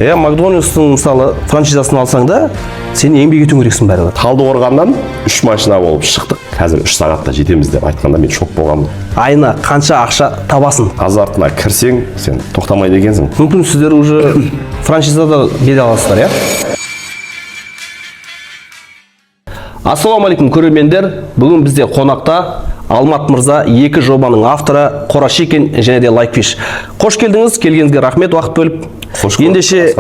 Макдональдстың мысалы франшизасын алсаң да, сен еңбек етуің керексің бәрібір. Талдықорғаннан 3 машина болып шықтық. Қазір 3 сағатта жетеміз деп айтқанда мен шок болғанмын. Айына қанша ақша табасың? Азартына кірсең, сен тоқтамайды екенсің. Мүмкін сіздер уже франшизада келе аласыздар, иә? Ассалаумағалейкум көрермендер. Бүгін бізде қонақта Алмат мырза, екі жобаның авторы Қорашикен және де Лайкфиш. Қош келдіңіз, келгеніңізге рахмет, уақыт бөліп. Ендеше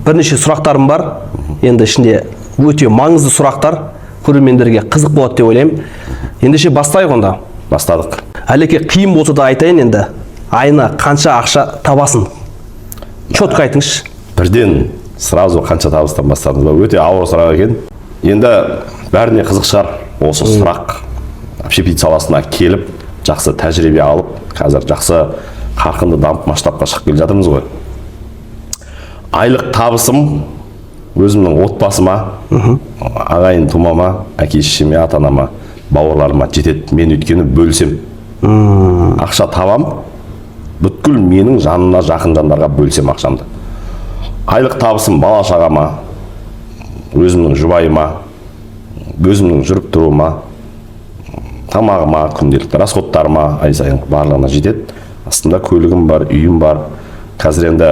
бірнеше сұрақтарым бар. Енді ішінде өте маңызды сұрақтар, көрермендерге қызық болады деп ойлаймын. Ендеше бастайық онда. Бастадық. Әлеке қиын болса да айтайын енді. Айына қанша ақша табасың? Четко айтыңызшы. Бірден сразу қанша табыстан бастадыңыз ба? Өте ауыр сұрақ екен. Енді бәріне қызық шығар осы сұрақ. Общепит саласына келіп, жақсы тәжірибе алып, қазір жақсы қарқынды дамып масштабқа шығып келе жатырмыз ғой. Айлық табысым өзімнің отбасыма, ағайын тумама, әке-шешеме, ата-анама, бауырларыма жетеді. Мен өйткені бөлсем. Ақша табам, бүткіл менің жанына жақын жандарға бөлсем ақшамды. Айлық табысым бала-шағама, өзімнің жұбайыма, өзімнің жүріп тұруыма, тамағыма, күнделікті расходтарыма, ай сайын барлығына жетеді. Астында көлігім бар, үйім бар. Қазір енді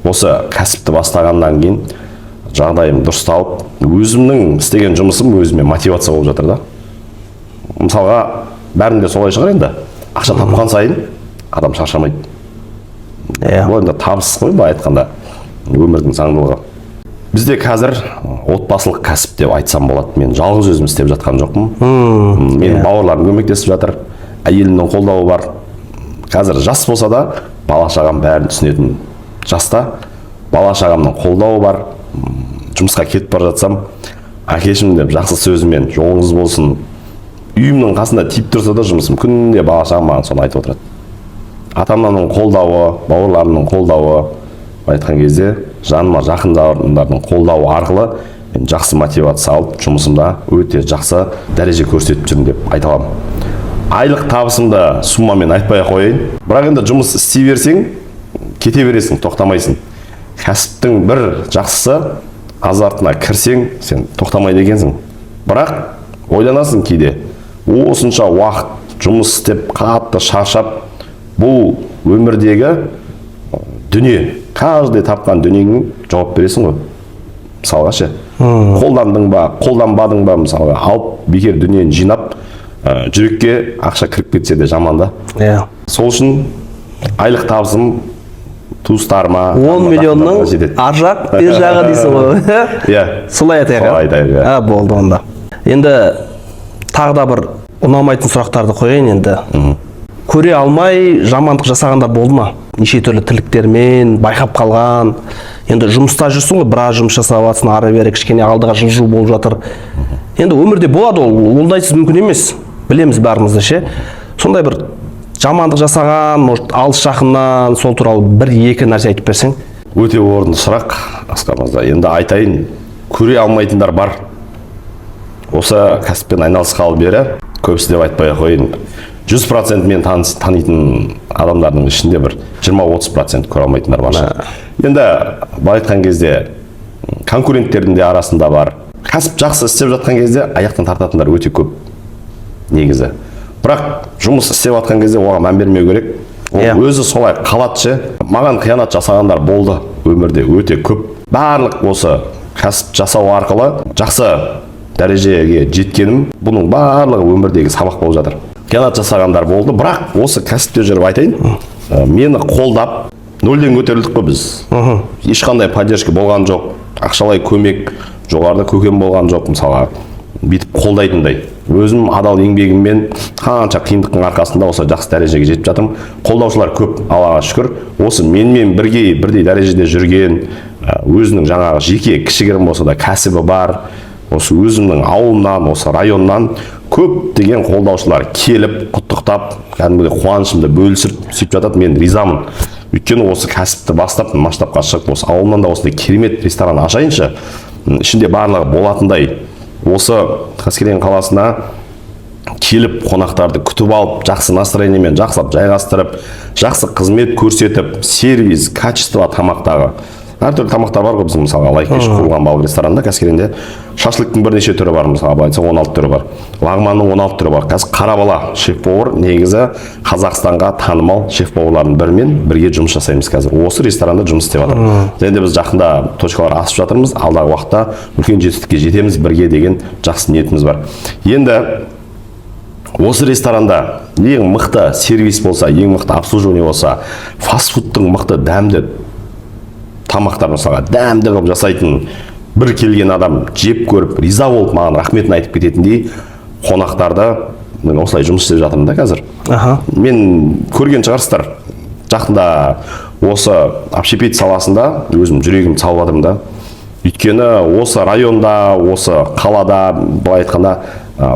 осы кәсіпті бастағаннан кейін жағдайым дұрысталып, өзімнің істеген жұмысым өзіме мотивация болып жатыр да. Мысалға, бәрінде солай шығар енді. Ақша тапқан сайын адам шаршамайды. Бұл енді табыс қой, былай айтқанда, өмірдің заңдылығы. Бізде қазір отбасылық кәсіп деп айтсам болады. Мен жалғыз өзім істеп жатқан жоқпын. Мен бауырларым көмектесіп жатыр. Әйелімнің қолдауы бар. Қазір жас болса да, бала-шағам бәрін түсінетін жаста. Бала-шағамның қолдауы бар. Жұмысқа кетіп бара жатсам, әкешім деп жақсы сөзімен жолыңыз болсын. Үйімнің қасында тиіп тұрса да жұмысым, күнде бала-шағам маған соны айтып отырады. Ата-анамның қолдауы, бауырларымның қолдауы, айтқан кезде жаныма жақындардың қолдауы арқылы мен жақсы мотивация алып, жұмысымда өте жақсы дәреже көрсетіп жүрмін деп айта аламын. Айлық табысымды суммамен айтпай қояйын. Бірақ енді жұмыс істей берсең, кете бересің, тоқтамайсың. Кәсіптің бір жақсысы, азартына кірсең, сен тоқтамайды екенсің. Бірақ ойланасың кейде, осынша уақыт жұмыс істеп, қатты шаршап, бұл өмірдегі дүние, каждый тапқан дүниеңнің жауап бересің ғой. Мысалға ше, қолдандың ба, қолданбадың ба, мысалға алып бекер дүниені жинап, жүрекке ақша кіріп кетсе де жаман да. Сол үшін айлық табысым туыстарыма 10 миллионның ар жақ, бер жағы дейсің ғой. Солай айтайық. Болды онда. Енді тағы да бір ұнамайтын сұрақтарды қояйын енді. Көре алмай жамандық жасағандар болды ма? Неше түрлі тірліктермен байқап қалған. Енді жұмыста жүрсің ғой, біраз жұмыс жасап жатсың, ары бері кішкене алдыға жылжу болып жатыр. Енді өмірде болады ол, ондайсыз мүмкін емес. Білеміз бәрімізді ше. Сондай бір жамандық жасаған, может, алыс жақыннан сол туралы бір-екі нәрсе айтып берсең. Өте орынды сұрақ, Асқар мырза. Енді айтайын, көре алмайтындар бар. Осы кәсіппен айналысқалы бері көбісі деп айтпай қойын. 100% мен танитын адамдардың ішінде бір 20-30% көре алмайтындар бар. Енді былай айтқан кезде конкуренттердің де арасында бар. Кәсіп жақсы істеп жатқан кезде аяқтан тартатындар өте көп негізі. Бірақ жұмыс істеп жатқан кезде оған мән бермеу керек. Өзі солай қалады ше. Маған қиянат жасағандар болды өмірде өте көп. Барлық осы кәсіп жасау арқылы жақсы дәрежеге жеткенім, бұның барлығы өмірдегі сабақ болып жатыр. Қиянат жасағандар болды, бірақ осы кәсіпте жүріп айтайын, мені қолдап, нөлден көтерілдік қой біз. Ешқандай поддержка болған жоқ, ақшалай көмек, жоғарыда көкем болған жоқ, мысалға, бүйтіп қолдайтындай. Өзім адал еңбегіммен қанша қиындықтың арқасында осы жақсы дәрежеге жетіп жатырмын. Қолдаушылар көп, Аллаға шүкір. Осы менімен бірдей дәрежеде жүрген, өзінің жаңағы жеке кішігірім болса да кәсібі бар, осы өзімнің ауылымнан, осы районнан көп деген қолдаушылар келіп, құттықтап, кәдімгідей қуанышымды бөлісіп сөйтіп жатады. Мен ризамын. Өйткені осы кәсіпті бастап, масштабқа шығып, осы ауылымнан да осындай керемет ресторан ашайыншы, ішінде барлығы болатындай, осы Қаскелең қаласына келіп қонақтарды күтіп алып, жақсы настроениемен жақсылап жайғастырып, жақсы қызмет көрсетіп, сервис, качество тамақтағы әртүрлі тамақтар бар ғой біздің мысалға лайкеш құрылған балық ресторанында қазірде шашлықтың бірнеше түрі бар, мысалға былай айтсақ 16 түрі бар, лағманның 16 түрі бар. Қазір Қарабала шеф-повар негізі Қазақстанға танымал шеф-поварлардың бірімен бірге жұмыс жасаймыз қазір. Осы ресторанда жұмыс істеп жатыр. Және де біз жақында точкалар асып жатырмыз, алдағы уақытта үлкен жетістікке жетеміз бірге деген жақсы ниетіміз бар. Енді осы ресторанда ең мықты сервис болса, ең мықты обслуживание болса, фастфудтың мықты дәмді тамақтар мысалға дәмді қылып жасайтын бір келген адам жеп көріп риза болып маған рахметін айтып кететіндей қонақтарды мен осылай жұмыс істеп жатырмын да қазір. Мен көрген шығарсыздар, жақында осы общепит саласында өзім жүрегім салып жатырмын да. Өйткені осы районда, осы қалада былай айтқанда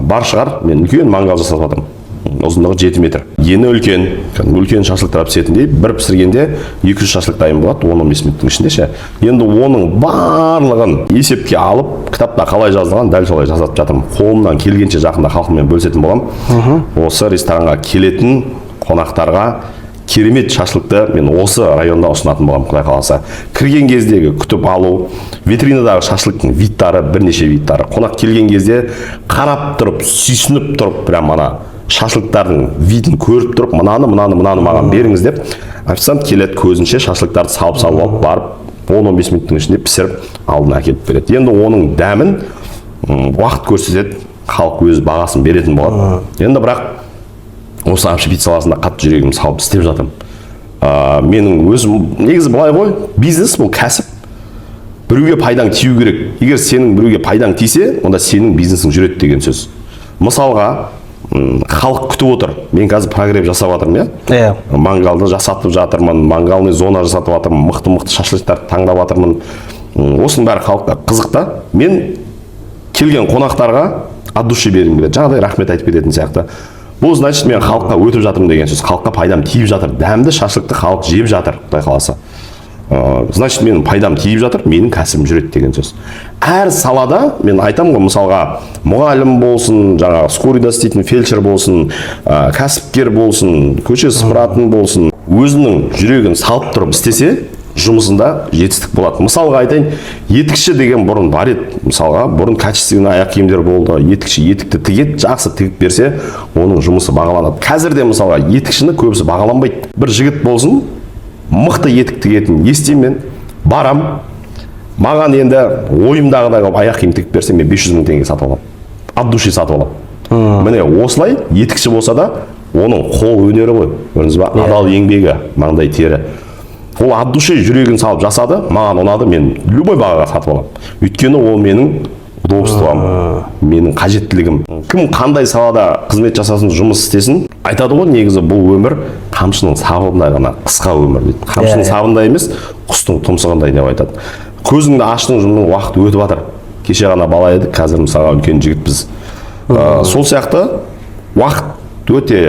бар шығар, мен үлкен мангал жасап жатырмын. Ұзындығы 7 метр. Ені үлкен шашлықтар пісетіндей, бір пісіргенде 200 шашлық дайын болады 10-15 минуттың ішінде ше. Енді оның барлығын есепке алып, кітапта қалай жазылған, дәл солай жазып жатырмын. Қолымнан келгенше жақында халқымен бөлісетін боламын. Осы ресторанға келетін қонақтарға керемет шашлықты мен осы районда ұсынатын боламын, Құдай қаласа. Кірген кездегі күтіп алу, витринадағы шашлықтың видтары, бірнеше видтары. Қонақ келген кезде қарап тұрып, сүйсініп тұрып, прям ана шашлықтардың видін көріп тұрып, мынаны маған беріңіз деп, официант келеді, көзінше шашлықтарды салып алып барып, 10-15 минуттың ішінде пісіріп, алдына әкеліп береді. Енді оның дәмін уақыт көрсетеді, халық өз бағасын беретін болады. Енді бірақ осы общепит саласында қатты жүрегім салып істеп жатырмын. Менің өзім негізі былай ғой, бизнес бұл кәсіп. Біреуге пайдаң тию керек. Егер сенің біреуге пайдаң тисе, онда сенің бизнесің жүреді деген сөз. Мысалға, халық күтіп отыр. Мен қазір прогрев жасап жатырмын, иә? Мангалды жасатып жатырмын, мангалный зона жасатып жатырмын, мықты шашлықтар таңдап жатырмын. Осының бәрі халыққа қызық та. Мен келген қонақтарға от души бергім келеді. Жаңағыдай рахмет айтып кететін сияқты. Бұл значит мен халыққа өтіп жатырмын деген сөз. Халыққа пайдам тиіп жатыр. Дәмді шашлықты халық жеп жатыр, Құдай қаласа. Значит менің пайдам тиіп жатыр, менің кәсібім жүреді деген сөз. Әр салада мен айтамын ғой, мысалға мұғалім болсын, жаңағы скорыйда істейтін фельдшер болсын, кәсіпкер болсын, көше сыпыратын болсын, өзінің жүрегін салып тұрып істесе, жұмысында жетістік болады. Мысалға айтайын, етікші деген бұрын бар еді. Мысалға бұрын качественный аяқ киімдер болды. Етікші етікті тігеді, жақсы тігіп берсе, оның жұмысы бағаланады. Қазірде мысалға етікшіні көбісі бағаланбайды. Бір жігіт болсын, мықты етік тігетін естимін мен, барам. Маған енді ойымдағыдай қылып аяқ киім тігіп берсе, мен 500 мың теңге сатып аламын. От души сатып аламын. Міне осылай етікші болса да, оның қол өнері ғой. Көрдіңіз ба? Адал еңбегі, маңдай тері. Ол от души жүрегін салып жасады, маған ұнады, мен любой бағаға сатып аламын. Өйткені ол менің удобством, менің қажеттілігім. Кім қандай салада қызмет жасасын, жұмыс істесін, айтады ғой, негізі бұл өмір қамшының сабындай ғана қысқа өмір дейді. Қамшының сабындай емес, құстың тұмсығындай деп айтады. Көзіңді аштың, жұмның уақыты өтіп жатыр. Кеше ғана бала едік, қазір мысалға үлкен жігітпіз. Сол сияқты уақыт өте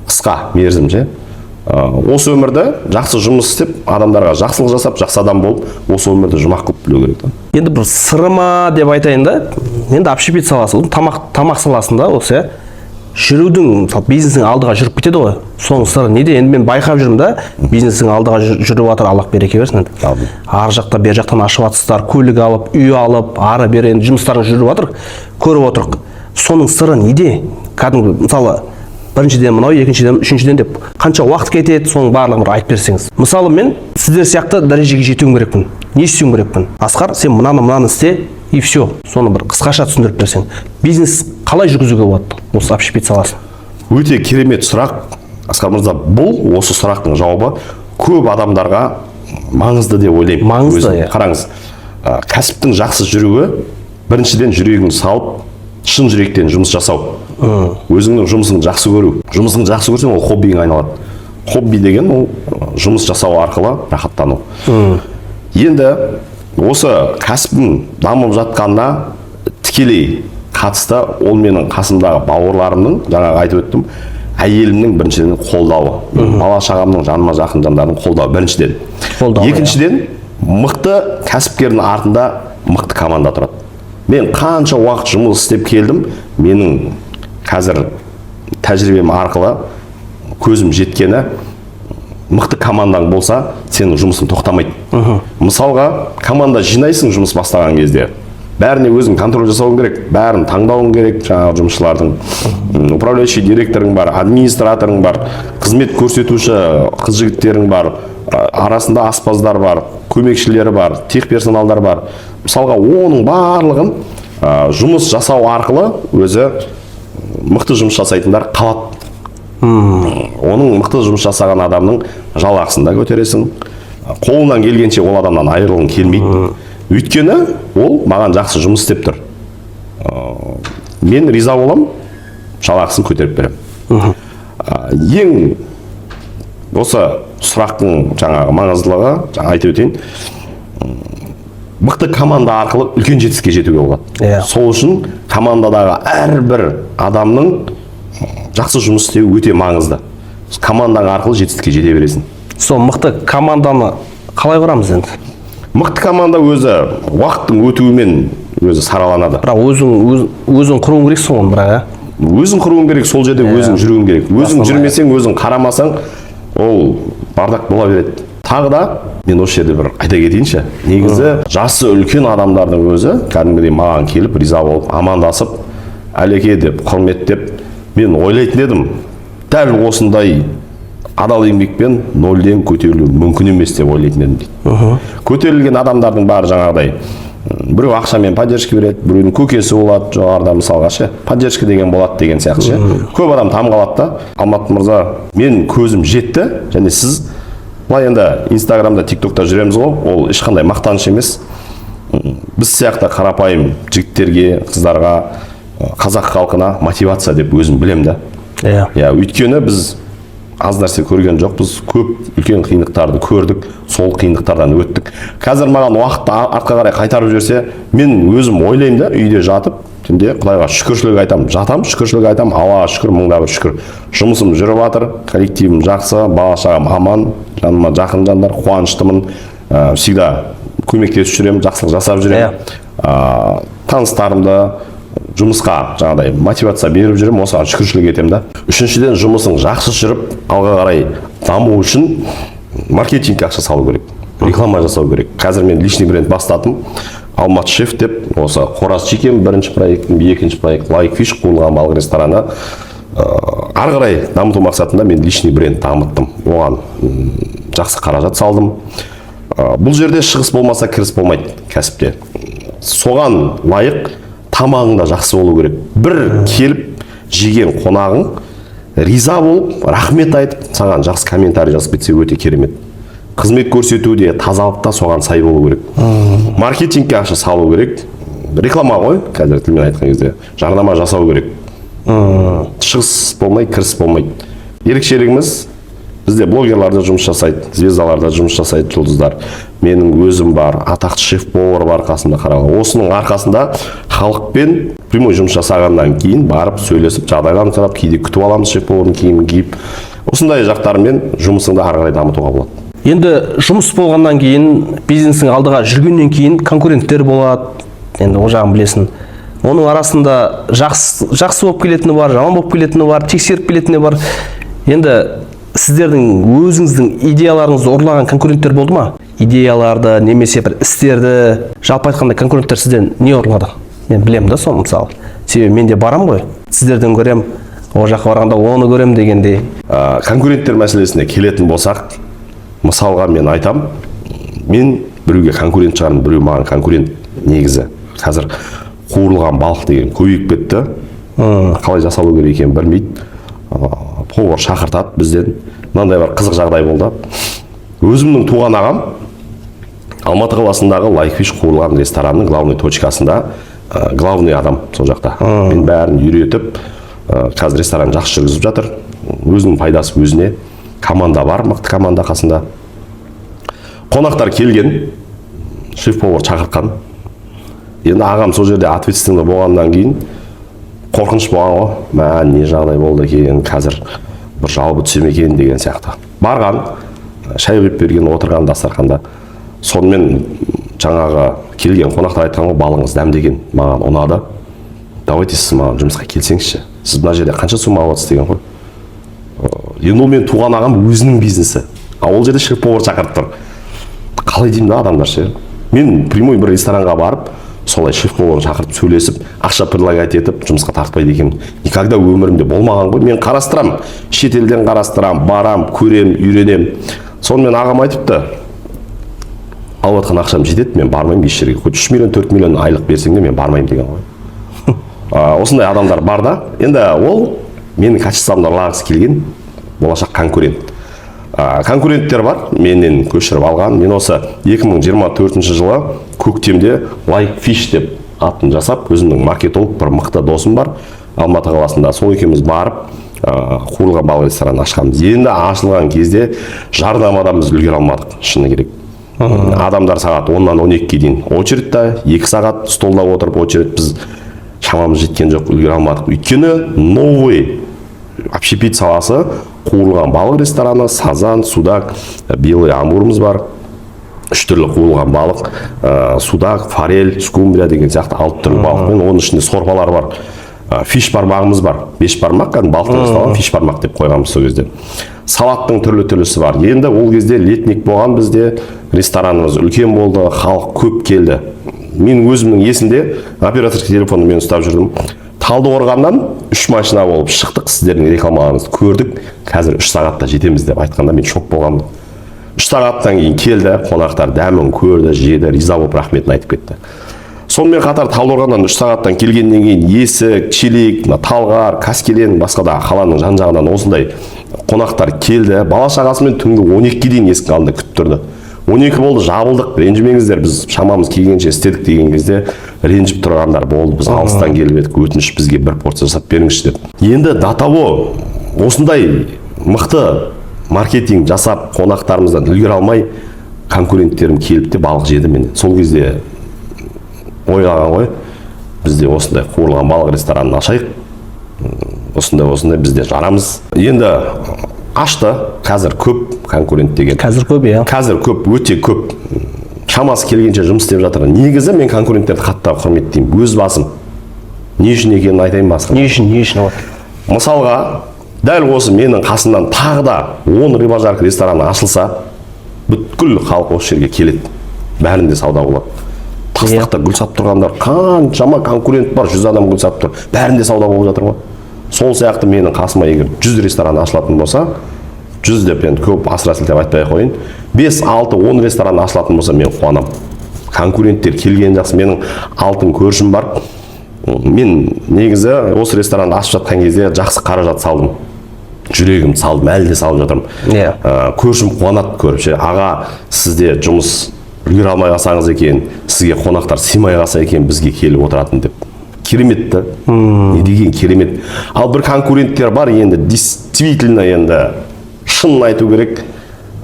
қысқа мерзім ше. Осы өмірді жақсы жұмыс істеп, адамдарға жақсылық жасап, жақсы адам болып, осы өмірді жұмақ қылып білу керек. Енді бір сырыма деп айтайын да, енді общепит саласы, тамақ саласында осы жүрудің, бизнесің алдыға жүріп кетеді ғой. Соның сыры неде? Енді мен байқап жүрмін да, бизнесің алдыға жүріп жатыр, Аллах береке берсін. Ар жақта, бер жақтан ашып жатсыздар, көлік алып, үй алып, ары бері енді жұмыстарың жүріп жатыр, көріп отырық. Соның сыры неде? Кәдімгі, мысалы, біріншіден мынау, екіншіден, үшіншіден деп қанша уақыт кетеді, соның барлығын бір айтып берсеңіз. Мысалы мен сіздер сияқты дәрежеге жетуім керекпін. Не істеуім керекпін? Асқар, сен мынаны істе, и все. Соны бір қысқаша түсіндіріп берсең. Бизнес қалай жүргізуге болады осы общепит саласын? Өте керемет сұрақ. Асқар мырза, бұл осы сұрақтың жауабы көп адамдарға маңызды деп ойлаймын. Маңызды, иә. Қараңыз, кәсіптің жақсы жүруі біріншіден жүрегін салып, шын жүректен жұмыс жасау. Өзіңнің жұмысыңды жақсы көру. Жұмысыңды жақсы көрсең, ол хоббиге айналады. Хобби деген ол жұмыс жасау арқылы рахаттану. Енді осы кәсібің дамып жатқанына тікелей қатысты ол менің қасымдағы бауырларымның, жаңағы айтып өттім, әйелімнің біріншіден қолдауы. Бала шағамның, жаныма жақын жандардың қолдауы біріншіден. Екіншіден, мықты кәсіпкердің артында мықты команда тұрады. Мен қанша уақыт жұмыс істеп келдім, менің қазір тәжірибем арқылы көзім жеткені, мықты командаң болса, сенің жұмысың тоқтамайды. Мысалға, команда жинайсың жұмыс бастаған кезде. Бәріне өзің контроль жасауың керек, бәрін таңдауың керек, жаңағы жұмысшылардың. Управляющий директорың бар, администраторың бар, қызмет көрсетуші қыз-жігіттерің бар, арасында аспаздар бар, көмекшілері бар, техперсоналдар бар. Мысалға, оның барлығын жұмыс жасау арқылы өзі мықты жұмыс жасайтындар қалады. Оның мықты жұмыс жасаған адамның жалақысын да көтересің. Қолынан келгенше ол адамнан айырылғың келмейді. Өйткені ол маған жақсы жұмыс істеп тұр. Мен риза болам, жалақысын көтеріп берем. Ең осы сұрақтың жаңағы маңыздылығы, жаңа айтып өтейін, мықты команда арқылы үлкен жетістікке жетуге болады. Сол үшін командадағы әрбір адамның жақсы жұмыс істеуі өте маңызды. Командаң арқылы жетістікке жете бересің. Сол мықты команданы қалай құрамыз енді? Мықты команда өзі уақыттың өтуімен өзі сараланады. Бірақ өзің құруың керексің оны, бірақ. Өзің құруың керек, сол жерде өзің жүруің керек. Өзің жүрмесең, өзің қарамасаң, ол бардақ бола береді. Тағы да мен осы жерде бір айта кетейінші. Негізі жасы үлкен адамдардың өзі кәдімгідей маған келіп, риза болып, амандасып, әлеке деп, құрметтеп, мен ойлайтын едім, дәл осындай адал еңбекпен нөлден көтерілу мүмкін емес деп ойлайтын едім дейді. Көтерілген адамдардың бары жаңағыдай, біреу ақшамен поддержка береді, біреудің көкесі болады, жоғарыда мысалға ше, поддержка деген болады деген сияқты ше. Көп адам тамғалады да. Алмат мырза, мен көзім жетті, және сіз былай енді Инстаграмда, ТикТокта жүреміз ғой, ол ешқандай мақтаныш емес. Біз сияқты қарапайым жігіттерге, қыздарға, қазақ халқына мотивация деп өзім білем да. Өйткені біз аз нәрсе көрген жоқпыз, көп үлкен қиындықтарды көрдік, сол қиындықтардан өттік. Қазір маған уақытты артқа қарай қайтарып жіберсе, мен өзім ойлаймын да, үйде жатып, түнде Құдайға шүкіршілік айтам, жатам, шүкіршілік айтам, Аллаға шүкір, мыңда бір шүкір. Жұмысым жүріп жатыр, коллективім жақсы, бала-шағам аман, жаныма жақын жандар, қуаныштымын, всегда көмектесіп жүремін, жақсылық жасап жүремін. Таныстарымды жұмысқа жаңағыдай мотивация беріп жүрем, осыған шүкіршілік етем да. Үшіншіден, жұмысың жақсы жүріп, алға қарай даму үшін маркетинг ақша салу керек, реклама жасау керек. Қазір мен личный бренд бастадым, Алмат шеф деп, осы Қораз Чикен бірінші проектім, екінші проект Лайкфиш қуырылған балық рестораны. Ары қарай дамыту мақсатында мен личный бренд дамыттым, оған жақсы қаражат салдым. Бұл жерде шығыс болмаса кіріс болмайды кәсіпте. Соған лайық тамағың да жақсы болу керек. Бір келіп жеген қонағың риза болып, рахмет айтып, саған жақсы комментарий жазып кетсе өте керемет. Қызмет көрсетуде тазалықта соған сай болу керек. Маркетингке ақша салу керек. Реклама ғой, қазір тілмен айтқан кезде. Жарнама жасау керек. Шығыс болмай, кіріс болмайды. Ерекшелігіміз бізде блогерларда жұмыс жасайды, звездаларда жұмыс жасайды, жұлдыздар. Менің өзім бар, атақты шеф-повар бар қасында қарауға. Осының арқасында халықпен прямой жұмыс жасағаннан кейін барып сөйлесіп, жағдайларын сұрап, кейде күтіп аламыз шеф-повардың киімін киіп. Осындай жақтармен жұмысыңды ары қарай дамытуға болады. Енді жұмыс болғаннан кейін, бизнесің алдыға жүргеннен кейін конкуренттер болады. Енді ол жағын білесің. Оның арасында жақсы болып келетіні бар, жаман болып келетіні бар, тексеріп келетіні бар. Енді сіздердің өзіңіздің идеяларыңызды ұрлаған конкуренттер болды ма? Идеяларды, немесе бір істерді, жалпы айтқанда конкуренттер сізден не ұрлады? Мен білемін да соны мысалы. Себебі мен де барам ғой, сіздерден көрем, о жаққа барғанда оны көрем дегендей. Конкуренттер мәселесіне келетін болсақ, мысалға мен айтам, мен біреуге конкурент шығармын, біреу маған конкурент. Негізі қазір қуырылған балық деген көбейіп кетті. Қалай жасалу керек екенін білмейді. Повар шақыртады бізден. Мынандай бір қызық жағдай болды. Өзімнің туған ағам Алматы қаласындағы Лайкфиш қуырылған ресторанның главный точкасында главный адам сол жақта. Мен бәрін үйретіп, қазір ресторан жақсы жүргізіп жатыр. Өзінің пайдасы өзіне. Команда бар, мықты команда қасында. Қонақтар келген, шеф-повар шақыртқан. Енді ағам сол жерде ответственный болғаннан кейін қорқыныш болған ғой. Не жағдай болды екен, қазір бір жалобы түсем екен деген сияқты. Барған, шай құйып берген, отырған дастарханда. Сонымен жаңағы келген қонақтар айтқан ғой, балыңыз дәмді екен, маған ұнады. Давайте сіз маған жұмысқа келсеңізші. Сіз мына жерде қанша сумма аласыз деген ғой. Енді ол мен туған ағам өзінің бизнесі. ол жерде шеф-повар шақырып тұр. Қалай деймін да адамдар ше. Мен прямой бір ресторанға барып, солай шеф-поварын шақырып сөйлесіп, ақша предлагать етіп, жұмысқа тартпайды екенмін. Никогда өмірімде болмаған ғой. Мен қарастырам, шетелден қарастырам, барам, көрем, үйренем. Сонымен ағам айтыпты, алып жатқан ақшам жетеді, мен бармаймын еш жерге. 3 миллион, 4 миллион айлық берсең де мен бармаймын деген ғой. Осындай адамдар бар да. Енді ол менің качествомды ұрлағысы келген болашақ конкурент. Конкуренттер бар, менен көшіріп алған. Мен осы 2024 жылы көктемде Like Fish деп атын жасап, өзімнің маркетолог бір мықты досым бар Алматы қаласында. Сол екеуміз барып қуырылған балық ресторанын ашқанбыз. Енді ашылған кезде жарнамадан біз үлгере алмадық, шыны керек. Адамдар сағат 10-нан 12-ге дейін очередьте, 2 сағат столда отырып очередь, біз шамамыз жеткен жоқ, үлгере алмадық. Өйткені новый общепит саласы, қуырылған балық рестораны, сазан, судак, белый амурымыз бар. 3 түрлі қуырылған балық, судак, форель, скумбрия деген сияқты 6 түрлі балықпен, оның ішінде сорпалар бар. Фиш бармағымыз бар. 5 бармақ, балықтан жасалған фиш бармақ деп қойғанбыз сол кезде. Салаттың түрлі-түрлісі бар. Енді ол кезде летник болған бізде, ресторанымыз үлкен болды, халық көп келді. Мен өзімнің есімде операторский телефонды мен ұстап жүрдім. Талдықорғаннан 3 машина болып шықтық, сіздердің рекламаларыңызды көрдік. Қазір 3 сағатта жетеміз деп айтқанда мен шок болғанмын. 3 сағаттан кейін келді, қонақтар дәмін көрді, жеді, риза болып рахметін айтып кетті. Сонымен қатар Талдықорғаннан 3 сағаттан келгеннен кейін Есік, Челек, Талғар, Қаскелен, басқа да қаланың жан-жағынан осындай қонақтар келді. Бала-шағасымен түнгі 12-ге дейін есіктің алдында күтіп тұрды. 12 болды, жабылдық, ренжімеңіздер, біз шамамыз келгенше істедік деген кезде ренжіп тұрғандар болды. Біз алыстан келіп едік, өтініш бізге бір порция жасап беріңізші деп. Енді Датаво осындай мықты маркетинг жасап, қонақтарымыздан үлгере алмай, конкуренттерім келіп те балық жеді мен. Сол кезде ойлаған ғой, бізде осындай қуырылған балық ресторанын ашайық. Осындай бізде жарамыз. Енді ашты, қазір көп конкурент деген. Қазір көп, иә. Қазір көп, өте көп. Шамасы келгенше жұмыс істеп жатыр. Негізі мен конкуренттерді қатты құрметтеймін. Өз басым. Не үшін екенін айтайын басқа. Не үшін? Мысалға, дәл осы менің қасымнан тағы да 10 рыбажарка рестораны ашылса, бүткіл халық осы жерге келеді. Бәрінде сауда болады. Тастақта гүл сатып тұрғандар қаншама конкурент бар, 100 адам гүл сатып тұр. Бәрінде сауда болып жатыр ғой. Сол сияқты менің қасыма егер 100 ресторан ашылатын болса, 100 деп енді көп асыра сілтеп айтпай қойын, 5, 6, 10 ресторан ашылатын болса мен қуанам. Конкуренттер келген жақсы. Менің алтын көршім бар. Мен негізі осы ресторанды ашып жатқан кезде жақсы қаражат салдым. Жүрегім салдым, әлі де салып жатырмын. Көршім қуанады көріп ше, аға сізде жұмыс үлгере алмай қалсаңыз екен, сізге қонақтар сыймай қалса екен, бізге келіп отыратын деп. Кереметті. Не деген керемет. Ал бір конкуренттер бар, енді действительно енді шынын айту керек,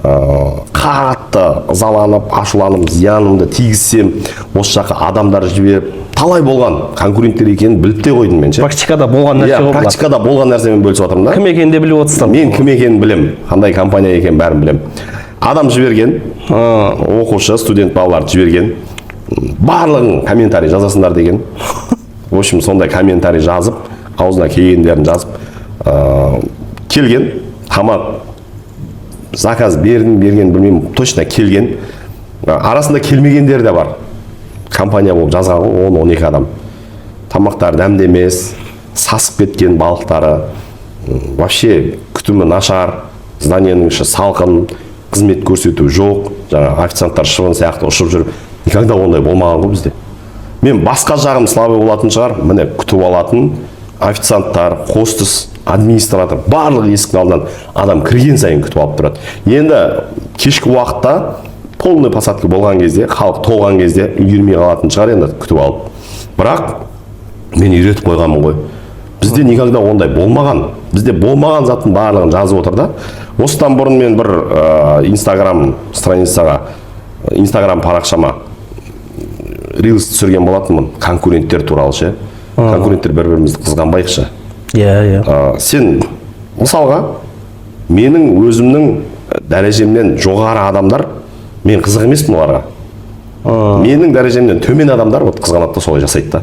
қатты ызаланып, ашуланып, зиянымды тигізсем, осы жаққа адамдар жіберіп, талай болған конкуренттер екенін біліп те қойдым мен ше. Практикада болған нәрсе ғой. Практикада болған нәрсемен бөлісіп отырмын да. Кім екенін де біліп отырсың. Мен кім екенін білем, қандай компания екенін бәрін білем. Адам жіберген, оқушы, студент балалар жіберген, барлығын комментарий жазасыңдар деген. В общем, сондай комментарий жазып, аузына келгендерін жазып, келген, тамақ, заказ берген білмеймін, точно келген. Арасында келмегендер де бар. Компания болып жазған ғой, 10-12 адам. Тамақтар дәмді емес, сасып кеткен балықтары, вообще күтімі нашар, зданиенің іші салқын, қызмет көрсету жоқ, жаңа официанттар шыбын сияқты ұшып жүріп, никогда ондай болмаған ғой бізде. Мен басқа жағым слабый болатын шығар, міне күтіп алатын официанттар, хостес, администратор, барлық есіктің алдынан адам кірген сайын күтіп алып тұрады. Енді кешкі уақытта полный посадка болған кезде, халық толған кезде үлгермей қалатын шығар енді күтіп алып. Бірақ мен үйретіп қойғанмын ғой. Бізде никогда ондай болмаған. Бізде болмаған заттың барлығын жазып отыр да. Осыдан бұрын мен бір Instagram страницаға, Instagram парақшама рилс түсірген болатынмын, конкуренттер туралы ше. Конкуренттер бір-бірімізді қызғанбайықшы. Иә. Сен мысалға менің өзімнің дәрежемнен жоғары адамдар, мен қызық емеспін оларға. Менің дәрежемнен төмен адамдар вот қызғанады да солай жасайды да.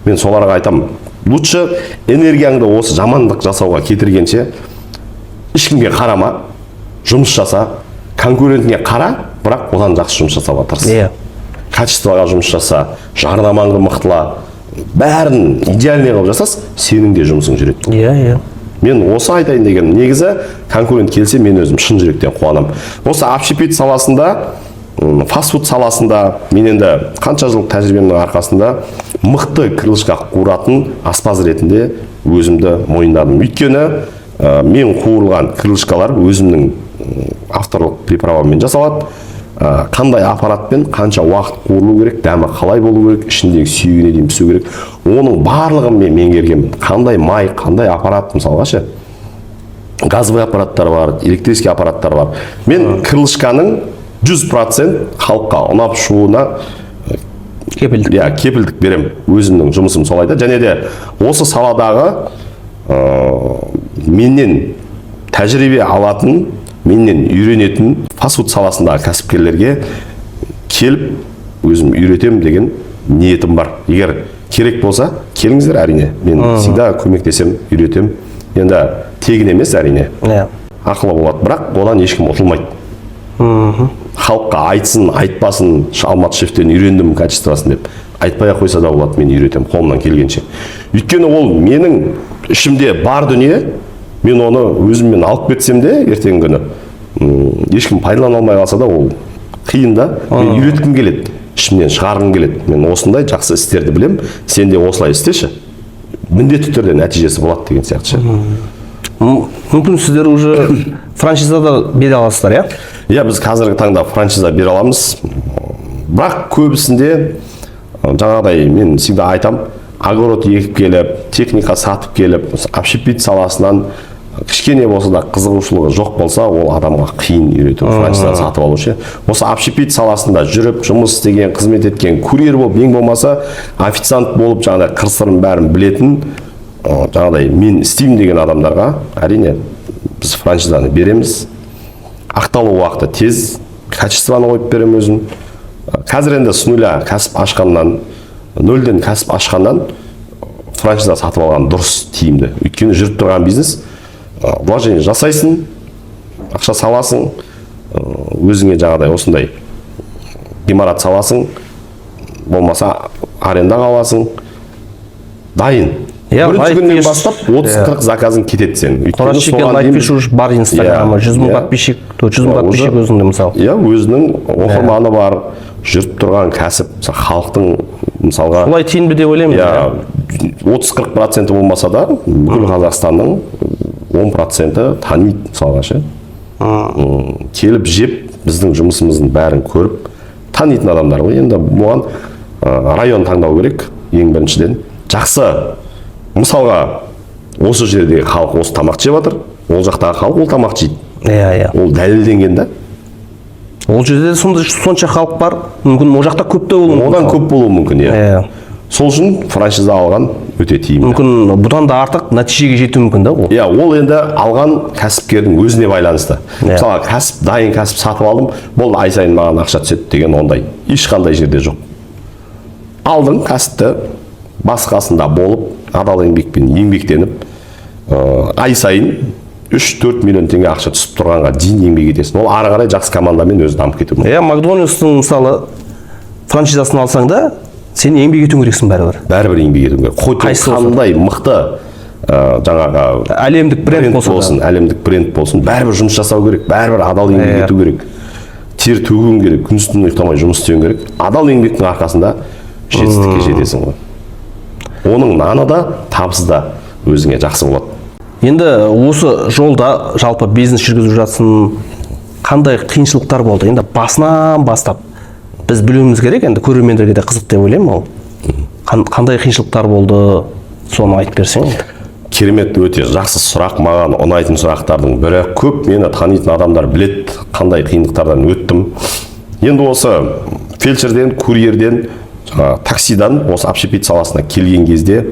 Мен соларға айтамын, лучше энергияңды осы жамандық жасауға кетіргенше ешкімге қарама, жұмыс жаса, конкурентіне қара, бірақ одан жақсы жұмыс жасауға тырыс. Качествоға жұмыс жаса, жарнамаңды мықтыла, бәрін идеальный қылып жасас, сенің де жұмысың жүреді. Мен осы айтайын деген, негізі конкурент келсе, мен өзім шын жүректен қуанам. Осы общепит саласында, фастфуд саласында, мен енді қанша жыл тәжірибемнің арқасында мықты крылышқа қуыратын аспаз ретінде өзімді мойындадым. Өйткені мен қуырылған крылышкалар өзімнің авторлық приправамен жасалады. Қандай аппаратпен қанша уақыт қуырылу керек, дәмі қалай болу керек, ішіндегі сүйегіне дейін пісу керек. Оның барлығын мен меңгергенмін. Қандай май, қандай аппарат, мысалға ше. Газовый аппараттар бар, электрический аппараттар бар. Мен крылышканың 100% халыққа ұнап шығуына кепілдік берем. Өзімнің жұмысым солайда. Және де осы саладағы менен тәжірибе алатын, менен үйренетін фастфуд саласындағы кәсіпкерлерге келіп өзім үйретем деген ниетім бар. Егер керек болса, келіңіздер, әрине. Мен всегда көмектесем, үйретем. Енді тегін емес, әрине. Ақылы болады, бірақ одан ешкім ұтылмайды. Халыққа айтсын, айтпасын, Алмат шефтен үйрендім качествосын деп. Айтпай қойса да болады, мен үйретем қолымнан келгенше. Өйткені ол менің ішімде бар дүние, мен оны өзіммен алып кетсем де, ертеңгі күні ешкім пайдалана алмай қалса да, ол қиын да. Мен үйреткім келеді, ішімнен шығарғым келеді. Мен осындай жақсы істерді білем, сен де осылай істеші. Міндетті түрде нәтижесі болады деген сияқты. Мүмкін сіздер уже франшизада бере аласыздар, иә? Иә, біз қазіргі таңда франшиза бере аламыз. Бірақ көбісінде жаңағыдай мен всегда айтам, огород егіп келіп, техника сатып келіп, общепит саласынан кішкене болса да қызығушылығы жоқ болса, ол адамға қиын үйрету, франшиза сатып алушы. Осы общепит саласында жүріп, жұмыс істеген, қызмет еткен, курьер болып, ең болмаса официант болып, жаңағыдай қыр-сырын бәрін білетін, жаңағыдай мен істеймін деген адамдарға, әрине, біз франшизаны береміз. Ақталу уақыты тез, качествоны қойып берем өзім. Қазір енді с нуля кәсіп ашқаннан, нөлден кәсіп ашқаннан франшиза сатып алған дұрыс, тиімді. Өйткені жүріп тұрған бизнес, вложение жасайсың, ақша саласың, өзіңе жаңағыдай осындай ғимарат саласың, болмаса арендаға аласың, дайын. Бірінші күннен бастап 30-40 заказың кетеді сен. Қораш шекен лайк пишу бар инстаграмы, 100 мың подписчик, 100 мың подписчик өзіңде мысалы. Иә, өзінің оқырманы бар, жүріп тұрған кәсіп, халықтың мысалға. Солай тиімді деп ойлаймын. 30-40% болмаса да, бүкіл Қазақстанның 10% таниды мысалға ше. Келіп жеп, біздің жұмысымыздың бәрін көріп, танитын адамдар ғой. Енді бұған район таңдау керек, ең біріншіден. Жақсы, мысалға, осы жердегі халық осы тамақ жеп жатыр, ол жақтағы халық ол тамақ жейді. Ол дәлелденген да. Ол жерде сонша халық бар, мүмкін ол жақта көп те болуы мүмкін. Одан көп болуы мүмкін, иә. Сол үшін франшиза алған өте тиімді. Мүмкін бұдан да артық нәтижеге жету мүмкін да ол. Иә, ол енді алған кәсіпкердің өзіне байланысты. Мысалы, дайын кәсіп сатып алдым, бұл ай сайын маған ақша түседі деген ондай. Ешқандай жерде жоқ. Алдың кәсіпті, басқасында болып, адал еңбекпен еңбектеніп, ай сайын 3-4 миллион теңге ақша түсіп тұрғанға дейін еңбек етесің. Ол ары қарай жақсы командамен өзі дамып кетуі мүмкін. Макдональдстың мысалы франшизасын алсаң да, сен еңбек етуің керексің бәрібір. Бәрібір еңбек етуің керек. Қандай мықты жаңағы әлемдік бренд болсын, әлемдік бренд болсын, бәрібір жұмыс жасау керек, бәрібір адал еңбек ету керек. Тер төгуің керек, күн-түн ұйықтамай жұмыс істеуің керек. Адал еңбектің арқасында жетістікке жетесің ғой. Оның наны да, табысы да өзіңе жақсы болады. Енді осы жолда жалпы бизнес жүргізіп жатсын, қандай қиыншылықтар болды? Енді басынан бастап біз білуіміз керек, енді көрермендерге де қызық деп ойлаймын ол. Қандай қиыншылықтар болды, соны айтып берсең. Керемет, өте жақсы сұрақ, маған ұнайтын сұрақтардың бірі. Көп мені танитын адамдар білет, қандай қиындықтардан өттім. Енді осы фельдшерден, курьерден, таксидан осы общепит саласына келген кезде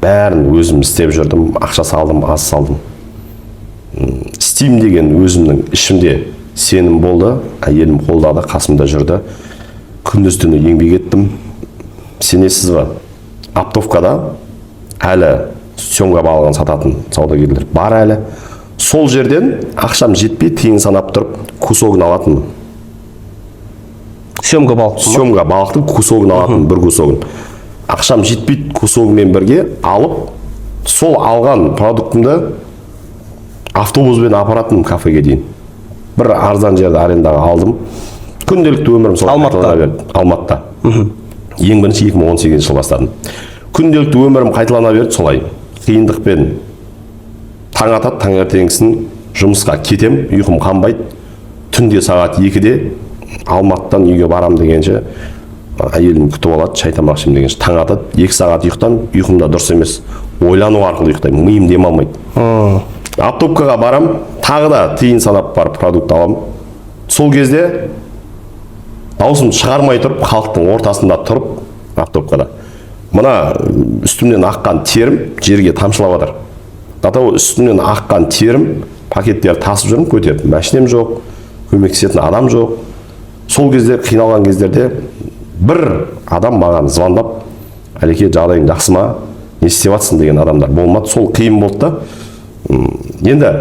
бәрін өзім істеп жүрдім, ақша салдым, аз салдым. Істеймін деген өзімнің ішімде сенім болды, әйелім қолдады, қасымда жүрді. Күндіз түні еңбек еттім. Сенесіз бе? Оптовкада әлі съемка балығын сататын саудагерлер бар әлі. сол жерден ақшам жетпей тиын санап тұрып кусогын алатынмын. Съемка балықтың кусогын алатын, бір кусогын. Ақшам жетпейді, кусогымен бірге алып, сол алған продуктымды автобуспен апаратын кафеге дейін. Бір арзан жерді арендаға алдым. Күнделікті өмірім сол қайталана берді. Алматыда. Ең бірінші 2018 жыл бастадым. Күнделікті өмірім қайталана берді солай. Қиындықпен таң атады, таңертеңгісін жұмысқа кетем, ұйқым қанбайды. Түнде сағат 2-де Алматыдан үйге барам дегенше әйелім күтіп алады, шай тамақ ішем дегенше таң атады. 2 сағат ұйықтам, ұйқымда дұрыс емес. Ойлану арқылы ұйықтаймын, миым демалмайды. Оптовкаға барам, тағы да тиын санап барып продукт алам. Сол кезде даусым шығармай тұрып, халықтың ортасында тұрып, оптовкада. Мына үстімнен аққан терім жерге тамшылап жатыр. До үстімнен аққан терім пакеттер тасып жүрмін, көтеріп. Машинем жоқ, көмектесетін адам жоқ. Сол кезде қиналған кездерде бір адам маған звондап, әлеке жағдайың жақсы ма, не істеп жатсың деген адамдар болмады. Сол қиын болды да. Енді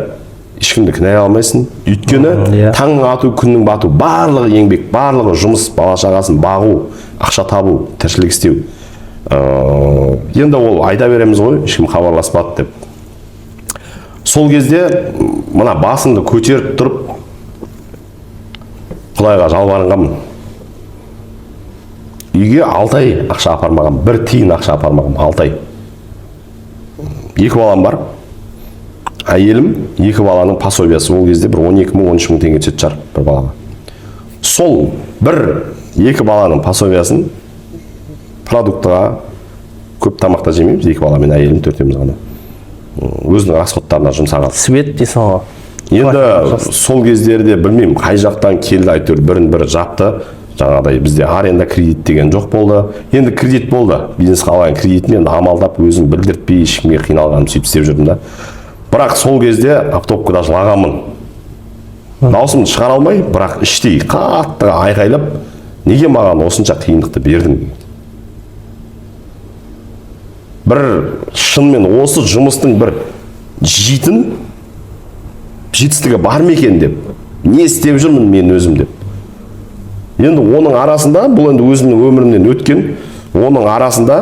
ешкімді кінәлай алмайсың. Өйткені таңның ату, күннің бату, барлығы еңбек, барлығы жұмыс, бала шағасын бағу, ақша табу, тіршілік істеу. Енді ол айта береміз ғой, ешкім хабарласпады деп. Сол кезде мына басымды көтеріп тұрып Құдайға жалбарынғанмын. Үйге 6 ай ақша апармағам, 1 тиын ақша апармағам, 6 ай. 2 балам бар. Әйелім 2 баланың пособиясы ол кезде бір 12 мың, 13 мың теңге түсетін шығар бір балаға. Сол 1-2 баланың пособиясын продуктыға көп тамақта жемейміз, 2 бала мен әйелім 4-еміз ғана. Өзінің расходтарына жұмсаған. Свет дейсің ғой. Енді сол кездерде білмеймін, қай жақтан келді, әйтеуір бірін-бірі жапты. Жаңағыдай бізде аренда кредит деген жоқ болды. Енді кредит болды. Бизнесқа алған кредитмен амалдап өзім білдіртпей ешкімге қиналғаным сөйтіп істеп жүрдім да. Бірақ сол кезде оптовкада жылағанмын. Даусымды шығара алмай, бірақ іштей қатты айқайлап, неге маған осынша қиындықты бердің? Бір шынымен осы жұмыстың бір жетістігі бар ма екен деп, не істеп жүрмін мен өзім деп. Енді оның арасында, бұл енді өзімнің өмірімнен өткен, оның арасында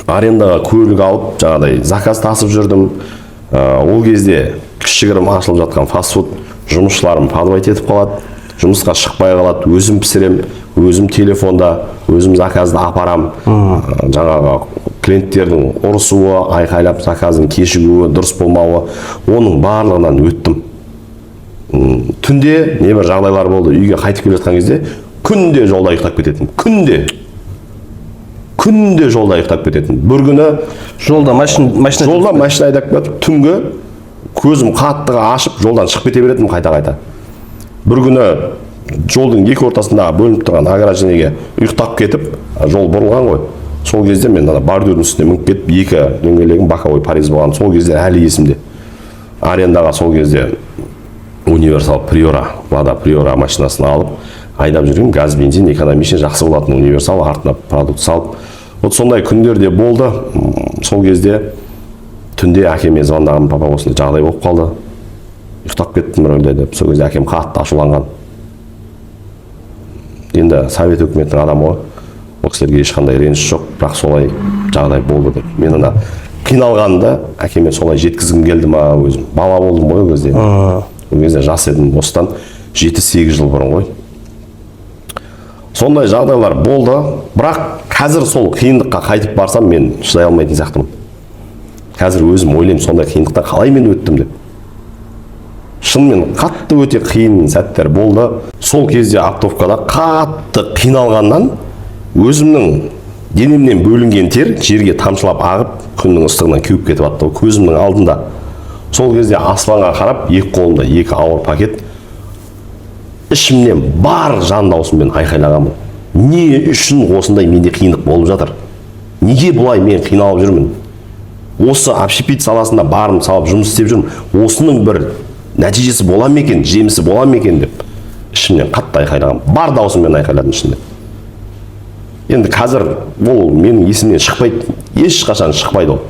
арендаға көлік алып, жаңағыдай заказ тасып жүрдім. Ол кезде кішігірім ашылып жатқан фастфуд жұмысшыларым подвайт етіп қалады, жұмысқа шықпай қалады, өзім пісірем, өзім телефонда, өзім заказды апарам. Жаңағы клиенттердің ұрысуы, айқайлап заказдың кешігуі, дұрыс болмауы, оның барлығынан өттім. Түнде небір жағдайлар болды, үйге қайтып келе жатқан кезде күнде жолда ұйықтап кететін. Күнде жолда ұйықтап кететін. Бір күні жолда машина айдап кетіп, түнгі көзім қаттыға ашып, жолдан шығып кете беретінмін қайта-қайта. Бір күні жолдың екі ортасында бөлініп тұрған ограждениеге ұйықтап кетіп, жол бұрылған ғой. Сол кезде мен бордюрдің үстіне мініп кетіп, 2 дөңгелегім боковой порез болған. Сол кезде әлі есімде. Арендаға сол кезде универсал Приора, Лада Приора машинасын алып, айдап жүрген, газ, бензин, экономичный, жақсы болатын универсал, артына продукт салып. Вот сондай күндерде болды. Сол кезде түнде әкеме звондағым, папа осындай жағдай болып қалды. Ұйықтап кеттім рөлде деп. Сол кезде әкем қатты ашуланған. Енді совет үкіметінің адамы ғой. Ол кісілерге ешқандай реніш жоқ, бірақ солай жағдай болды деп. Мен ана қиналғанда әкеме солай жеткізгім келді ма өзім. Бала болдым ғой ол кезде. Ол кезде жас едім, осыдан 7-8 жыл бұрын ғой. Сондай жағдайлар болды, бірақ қазір сол қиындыққа қайтып барсам мен шыдай алмайтын сияқтымын. Қазір өзім ойлаймын, сондай қиындықтан қалай мен өттім деп. Шынымен қатты өте қиын сәттер болды. Сол кезде оптовкада қатты қиналғаннан өзімнің денемнен бөлінген тер жерге тамшылап ағып, күннің ыстығынан кеуіп кетіп атты көзімнің алдында. Сол кезде аспанға қарап, екі қолымда 2 ауыр пакет, ішімнен бар жан даусыммен айқайлағанмын. Не үшін осындай менде қиындық болып жатыр? Неге бұлай мен қиналып жүрмін? Осы общепит саласында барым салып жұмыс істеп жүрмін. Осының бір нәтижесі бола ма екен, жемісі бола ма екен деп ішімнен қатты айқайлағанмын. Бар даусыммен айқайладым ішінде. Енді қазір ол менің есімнен шықпайды, ешқашан шықпайды ол.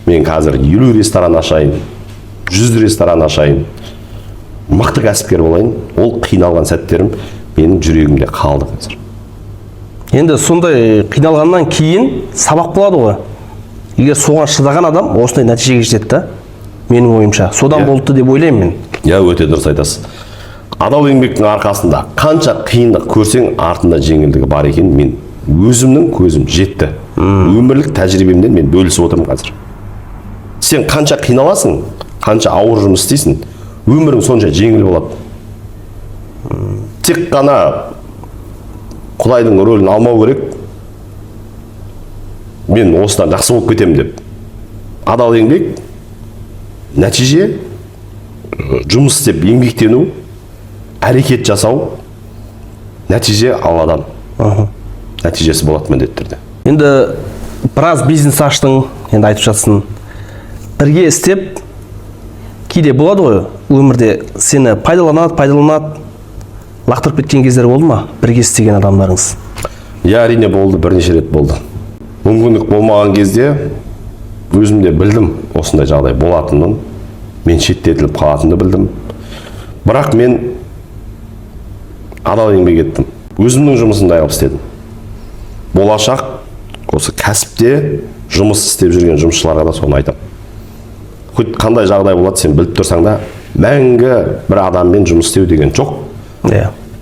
Мен қазір 50 ресторан ашайын, 100 ресторан ашайын, мықты кәсіпкер болайын, ол қиналған сәттерім менің жүрегімде қалды қазір. Енді сондай қиналғаннан кейін сабақ болады ғой. Егер соған шыдаған адам осындай нәтижеге жетеді да, менің ойымша. Содан болды деп ойлаймын мен. Я, өте дұрыс айтасыз. Адал еңбектің арқасында қанша қиындық көрсең, артында жеңілдігі бар екен, мен өзімнің көзім жетті. Өмірлік тәжірибемден мен бөлісіп отырмын қазір. Сен қанша қиналасың, қанша ауыр жұмыс істейсің, өмірің сонша жеңіл болады. Тек қана Құдайдың рөлін алмау керек, мен осыдан жақсы болып кетемін деп. Адал еңбек, нәтиже, жұмыс істеп еңбектену, әрекет жасау, нәтиже Алладан. Нәтижесі болады міндетті түрде. Енді біраз бизнес аштың, енді айтып жатсың, бірге істеп, кейде болады ғой, өмірде сені пайдаланады, лақтырып кеткен кездер болды ма, бірге істеген адамдарыңыз? Я, әрине болды, бірнеше рет болды. Мүмкіндік болмаған кезде өзімде білдім осындай жағдай болатынын, мен шеттетіліп қалатынымды білдім. Бірақ мен адал еңбек еттім. Өзімнің жұмысымды аяғып істедім. Болашақ осы кәсіпте жұмыс істеп жүрген жұмысшыларға да соны айтамын. Хоть қандай жағдай болады, сен біліп тұрсаң да, мәңгі бір адаммен жұмыс істеу деген жоқ.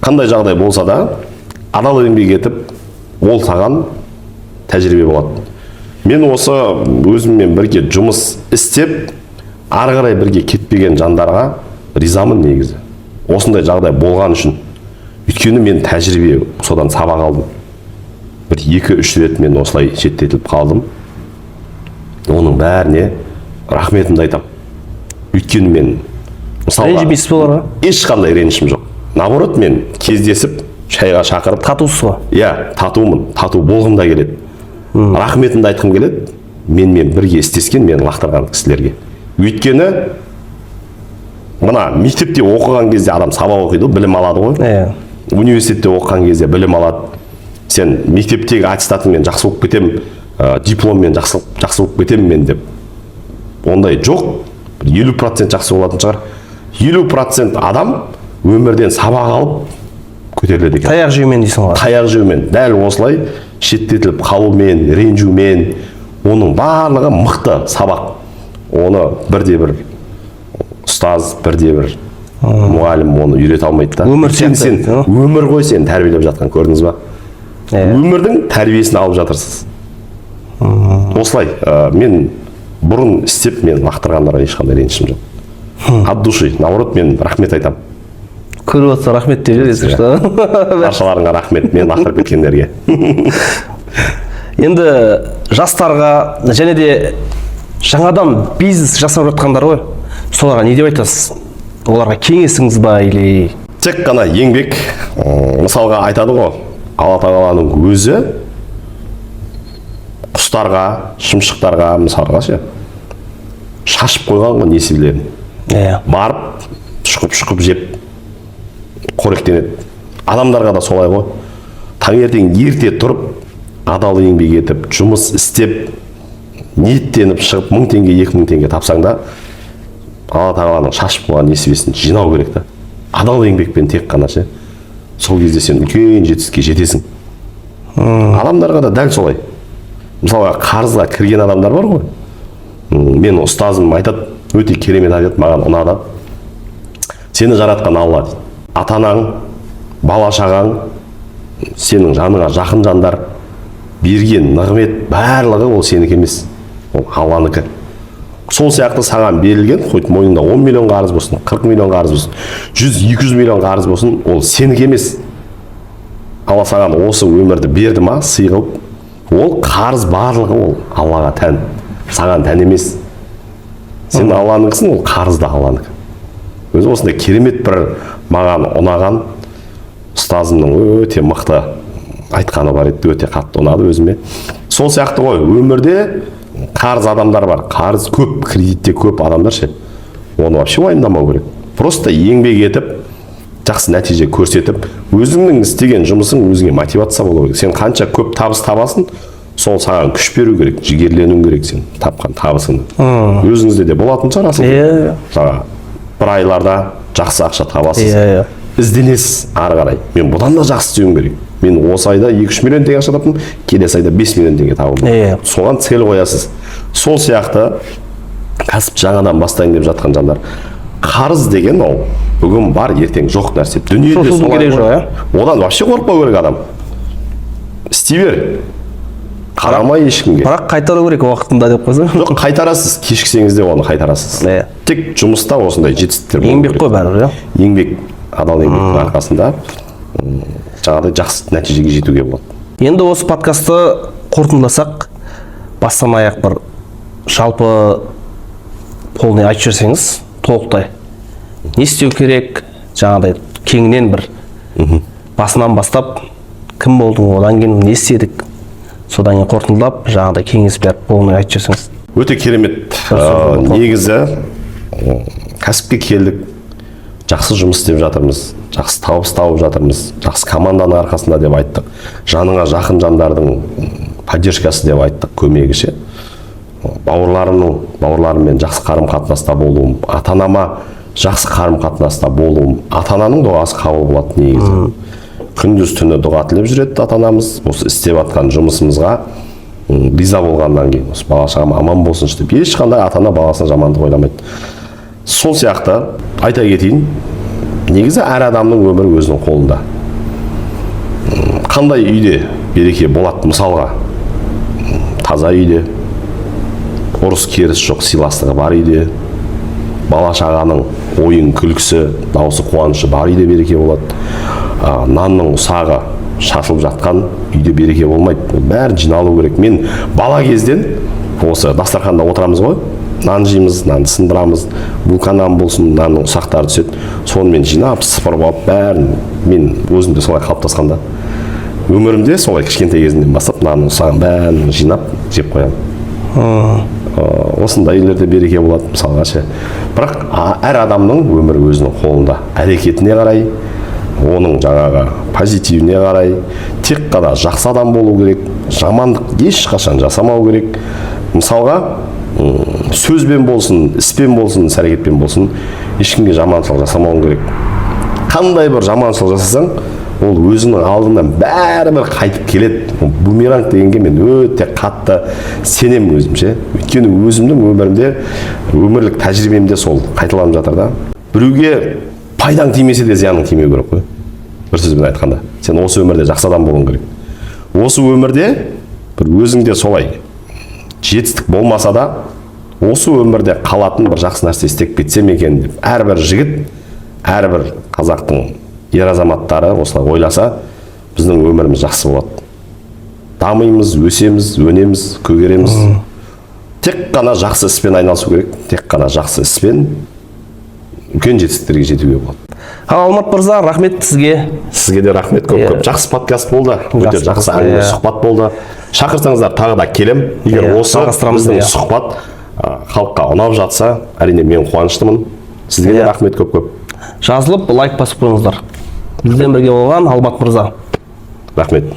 Қандай жағдай болса да, адал еңбек етіп, ол саған тәжірибе болады. Мен осы өзіммен бірге жұмыс істеп, ары қарай бірге кетпеген жандарға ризамын негізі. Осындай жағдай болған үшін. Өйткені мен тәжірибе содан сабақ алдым. Бір 2-3 рет мен осылай шеттетіліп қалдым. Оның бәріне рахметімді айтам. Өйткені мен ренжімейсіз оларға? Ешқандай ренішім жоқ. Наоборот, мен кездесіп, шайға шақырып. Татусыз ба? Иә, татумын. Тату болғым да келеді. Рахметімді айтқым келеді. Менімен бірге істескен, мен лақтырған кісілерге. Өйткені мына мектепте оқыған кезде адам сабақ оқиды, білім алады ғой. Университетте оқыған кезде білім алады. Сен мектептегі аттестатыңмен жақсы оқып кетем, дипломмен жақсы оқып кетем мен деп. Ондай жоқ. 50% жақсы болатын шығар. 50% адам өмірден сабақ алып көтеріледі екен. Таяқ жеумен дейсің ғой. Таяқ жеумен, дәл осылай шеттетіліп қалумен, ренжумен, оның барлығы мықты сабақ. Оны бірде-бір ұстаз, бірде-бір мұғалім оны үйрете алмайды да. Өмір ғой сен тәрбиелеп жатқан, көрдіңіз ба? Өмірдің тәрбиесін алып жатырсыз. Осылай, мен бұрын істеп, мен лақтырғандарға ешқандай ренішім жоқ. От души, наоборот, мен рахмет айтам. Көріп отса рахмет деп жүресің, что? Баршаларыңа рахмет, мен лақтырып кеткендерге. Енді жастарға және де жаңадан бизнес жасап жатқандар ғой, соларға не деп айтасыз? Оларға кеңесіңіз ба или? Тек қана еңбек, мысалға айтады ғой, Алла Тағаланың өзі құстарға, шымшықтарға, мысалға шашып қойған ғой несібелерін. Барып, шұқып жеп, қоректенеді. Адамдарға да солай ғой. Таңертең ерте тұрып, адал еңбек етіп, жұмыс істеп, ниеттеніп шығып 1000 теңге, 2000 теңге тапсаң да, Алла Тағаланың шашып қойған несібесін жинау керек та. Адал еңбекпен тек қана сол кезде сен үлкен жетістікке жетесің. Адамдарға да дәл солай. Мысалға қарызға кірген адамдар бар ғой. Мен ұстазым айтады, өте керемет айтады, маған ұнады. Сені жаратқан Алла дейді. Атанаң, бала-шағаң, сенің жаныңа жақын жандар берген нығмет барлығы ол сенікі емес, ол Алланікі. Сол сияқты саған берілген, хоть мойныңда 10 миллион қарыз болсын, 40 миллион қарыз болсын, 100-200 миллион қарыз болсын, ол сенікі емес. Алла саған осы өмірді берді ма, сый қылып, ол қарыз барлығы ол Аллаға тән, саған тән емес. Сен Алланыкісің, ол қарыз да Алланікі. Өзі осындай керемет бір маған ұнаған ұстазымның өте мықты айтқаны бар еді, өте қатты ұнады өзіме. Сол сияқты ғой, өмірде қарыз адамдар бар, қарыз көп, кредитте көп адамдар оны вообще уайымдамау керек. Просто еңбек етіп, жақсы нәтиже көрсетіп, өзіңнің істеген жұмысың өзіңе мотивация болу керек. Сен қанша көп табыс табасың, сол саған күш беру керек, жігерлену керек сен тапқан табысыңды. Өзіңізде де болатын шығар асыл. Жаңа бір айларда жақсы ақша табасыз. Ізденесіз ары қарай. Мен бұдан да жақсы істеуім керек. Мен осы айда 2-3 миллион теңге ақша таптым, келесі айда 5 миллион теңге табуым керек. Соған цель қоясыз. Сол сияқты кәсіпті жаңадан бастайын деп жатқан жандар. Қарыз деген ол бүгін бар, ертең жоқ нәрсе. Дүниеде солай ғой. Одан вообще қорықпау керек адам. Істей бер. Қарамай ешкімге. Бірақ қайтару керек уақытында деп қойса. Жоқ, қайтарасыз. Кешіксеңіз де оны қайтарасыз. Тек жұмыста осындай жетістіктер болу керек. Еңбек қой бәрі, еңбек, адал еңбектің арқасында жаңағыдай жақсы нәтижеге жетуге болады. Енді осы подкастты қорытындыласақ, бастан аяқ бір жалпы полный айтып жіберсеңіз, толықтай. Не істеу керек? Жаңағыдай кеңінен бір басынан бастап кім болдың, одан кейін не істедік? Содан кейін қорытындылап, жаңағыдай кеңес беріп полный айтып жіберсеңіз. Өте керемет. Негізі кәсіпке келдік. Жақсы жұмыс істеп жатырмыз, жақсы табыс тауып жатырмыз, жақсы команданың арқасында деп айттық. Жаныңа жақын жандардың поддержкасы деп айттық, көмегі ше. Бауырларыммен жақсы қарым-қатынаста болуым, ата-анама жақсы қарым-қатынаста болуым, ата-ананың дұғасы қабыл болады негізі. Күндіз түні дұға тілеп жүреді ата-анамыз, осы істеп атқан жұмысымызға риза болғаннан кейін, осы бала-шағам аман болсын деп, ешқандай ата-ана баласына жамандық ойламайды. Сол сияқты айта кетейін, негізі әр адамның өмірі өзінің қолында. Қандай үйде береке болады, мысалға таза үйде, ұрыс керіс жоқ, сыйластығы бар үйде, бала-шағаның ойын күлкісі, дауысы қуанышы бар үйде береке болады. Нанның ұсағы шашылып жатқан үйде береке болмайды. Бәрі жиналу керек. Мен бала кезден осы дастарханда отырамыз ғой, нан жейміз, нанды сындырамыз, булкан нан болсын, нанның ұсақтары түседі. Сонымен жинап, сыпырып алып, бәрін мен өзімде солай қалыптасқанда. Өмірімде солай кішкентай кезімнен бастап нанның ұсағын бәрін жинап, жеп қоямын. Осындай үйлерде береке болады, мысалға ше. Бірақ әр адамның өмірі өзінің қолында. Әрекетіне қарай, оның жаңағы позитивіне қарай, тек қана жақсы адам болу керек, жамандық ешқашан жасамау керек. Мысалға, сөзбен болсын, іспен болсын, іс-әрекетпен болсын, ешкімге жаманшылық жасамауың керек. Қандай бір жаманшылық жасасаң, ол өзінің алдынан бәрібір қайтып келеді. Бумеранг дегенге мен өте қатты сенемін өзімше. Өйткені өзімнің өмірімде, өмірлік тәжірибемде сол қайталанып жатыр да. Біреуге пайдаң тимесе де зияның тимеу керек қой. Бір сөзбен айтқанда, сен осы өмірде жақсы адам болуың керек. Осы өмірде бір өзіңде солай жетістік болмаса да, осы өмірде қалатын бір жақсы нәрсе істеп кетсем екен деп, әрбір жігіт, әрбір қазақтың ер азаматтары осылай ойласа, біздің өміріміз жақсы болады. Дамимыз, өсеміз, өнеміз, көгереміз. Тек қана жақсы іспен айналысу керек, тек қана жақсы іспен үлкен жетістіктерге жетуге болады. Алмат мырза, рахмет сізге. Сізге де рахмет, көп-көп. Жақсы подкаст болды, өте жақсы әңгіме сұхбат болды. Шақырсаңыздар тағы да келем. Егер осы біздің сұхбат халыққа ұнап жатса, әрине мен қуаныштымын. Сізге де рахмет көп-көп. Жазылып, лайк басып қойыңыздар. Бізбен бірге болған Алмат мырза. Рахмет.